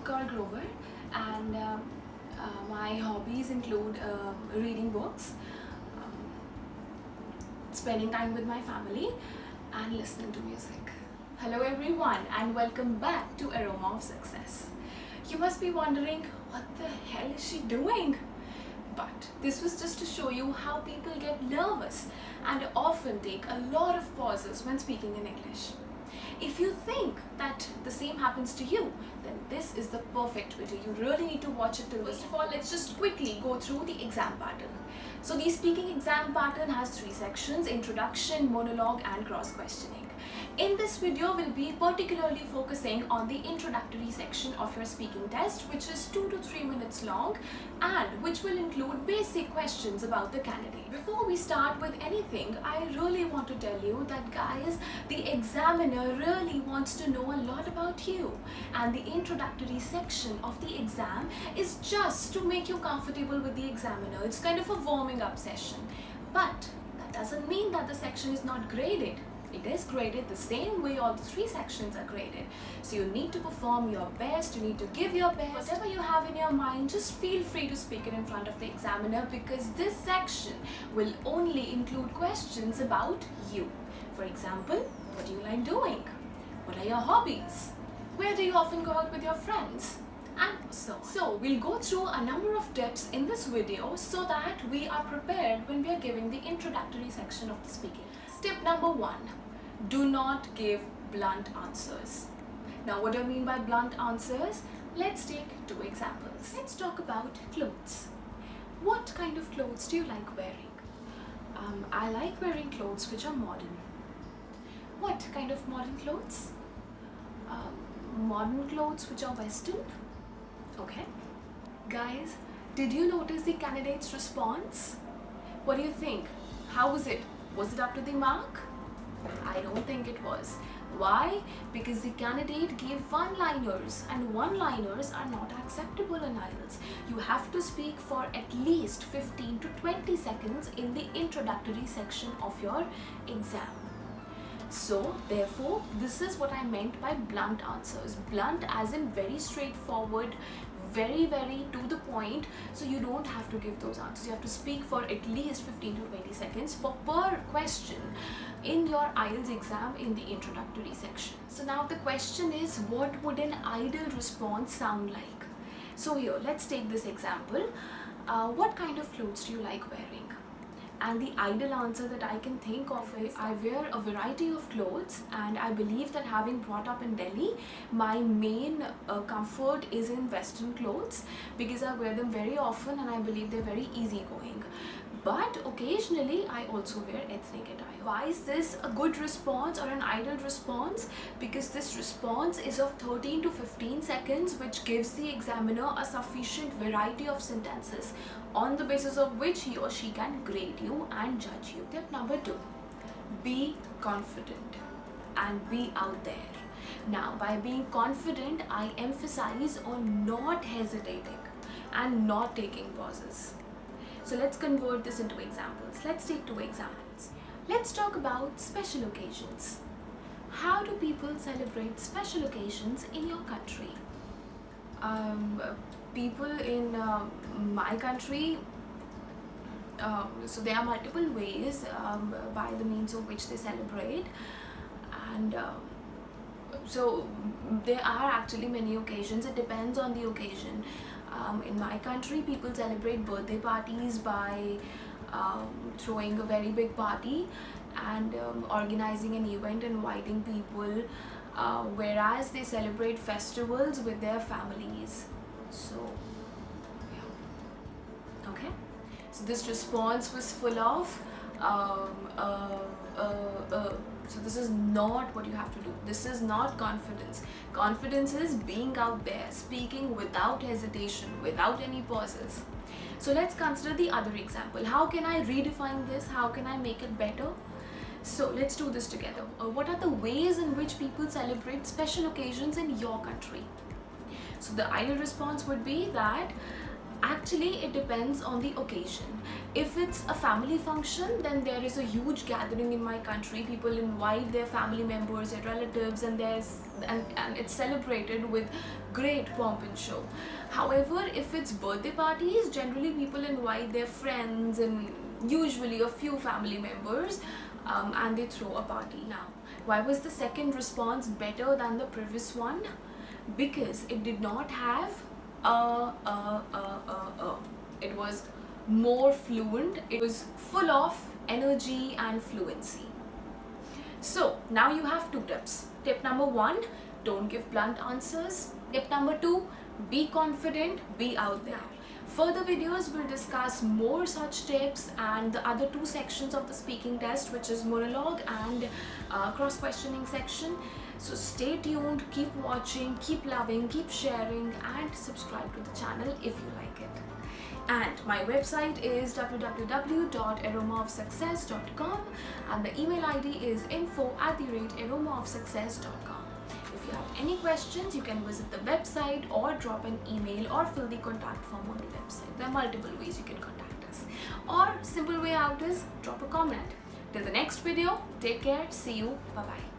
Grover, and my hobbies include reading books, um, spending time with my family, and listening to music. Hello everyone, and welcome back to Aroma of Success. You must be wondering, what the hell is she doing? But this was just to show you how people get nervous and often take a lot of pauses when speaking in English. If you think that the same happens to you, then this is the perfect video. You really need to watch it till the end. First of all, let's just quickly go through the exam pattern. So the speaking exam pattern has 3 sections: introduction, monologue, and cross-questioning. In this video, we'll be particularly focusing on the introductory section of your speaking test, which is 2 to 3 minutes long and which will include basic questions about the candidate. Before we start with anything, I really want to tell you that guys, the examiner really wants to know a lot about you, and the introductory section of the exam is just to make you comfortable with the examiner. It's kind of a warming up session, but that doesn't mean that the section is not graded. It is graded the same way all the 3 sections are graded. So you need to perform your best, you need to give your best. Whatever you have in your mind, just feel free to speak it in front of the examiner, because this section will only include questions about you. For example, what do you like doing? What are your hobbies? Where do you often go out with your friends? And so we'll go through a number of tips in this video so that we are prepared when we are giving the introductory section of the speaking. Tip number 1, do not give blunt answers. Now, what do I mean by blunt answers? Let's take 2 examples. Let's talk about clothes. What kind of clothes do you like wearing? I like wearing clothes which are modern. What kind of modern clothes? Modern clothes which are Western. Okay. Guys, did you notice the candidate's response? What do you think? How was it? Was it up to the mark? I don't think it was. Why? Because the candidate gave one-liners, and one-liners are not acceptable in IELTS. You have to speak for at least 15 to 20 seconds in the introductory section of your exam. So, therefore, this is what I meant by blunt answers. Blunt as in very straightforward, very to the point, so you don't have to give those answers. You have to speak for at least 15 to 20 seconds for per question in your IELTS exam in the introductory section. So now the question is, what would an ideal response sound like? So here, let's take this example. What kind of clothes do you like wearing? And the ideal answer that I can think of is, I wear a variety of clothes, and I believe that having brought up in Delhi, my main comfort is in Western clothes, because I wear them very often and I believe they're very easygoing. But occasionally I also wear ethnic attire. Why is this a good response or an ideal response? Because this response is of 13 to 15 seconds, which gives the examiner a sufficient variety of sentences on the basis of which he or she can grade you and judge you. Tip number 2, be confident and be out there. Now, by being confident, I emphasize on not hesitating and not taking pauses. So let's convert this into examples. Let's take 2 examples. Let's talk about special occasions. How do people celebrate special occasions in your country? People in my country, so there are multiple ways by the means of which they celebrate, and so there are actually many occasions. It depends on the occasion. In my country, people celebrate birthday parties by throwing a very big party and organizing an event, inviting people, whereas they celebrate festivals with their families. So yeah, okay. So this response was full of so this is not what you have to do. This is not confidence. Confidence is being out there, speaking without hesitation, without any pauses. So let's consider the other example. How can I redefine this? How can I make it better? So let's do this together. What are the ways in which people celebrate special occasions in your country? So the ideal response would be that Actually, it depends on the occasion. If it's a family function, then there is a huge gathering in my country. People invite their family members, their relatives, and it's celebrated with great pomp and show. However, if it's birthday parties, generally people invite their friends and usually a few family members, and they throw a party. Now, why was the second response better than the previous one? Because it did not have it was more fluent, it was full of energy and fluency. So now you have two tips. Tip number 1, don't give blunt answers. Tip number 2, be confident, be out there. Further videos will discuss more such tips and the other 2 sections of the speaking test, which is monologue and cross-questioning section. So stay tuned, keep watching, keep loving, keep sharing, and subscribe to the channel if you like it. And my website is www.aromaofsuccess.com and the email ID is info@aromaofsuccess.com. If you have any questions, you can visit the website or drop an email or fill the contact form on the website. There are multiple ways you can contact us. Or simple way out is drop a comment. Till the next video, take care, see you, bye bye.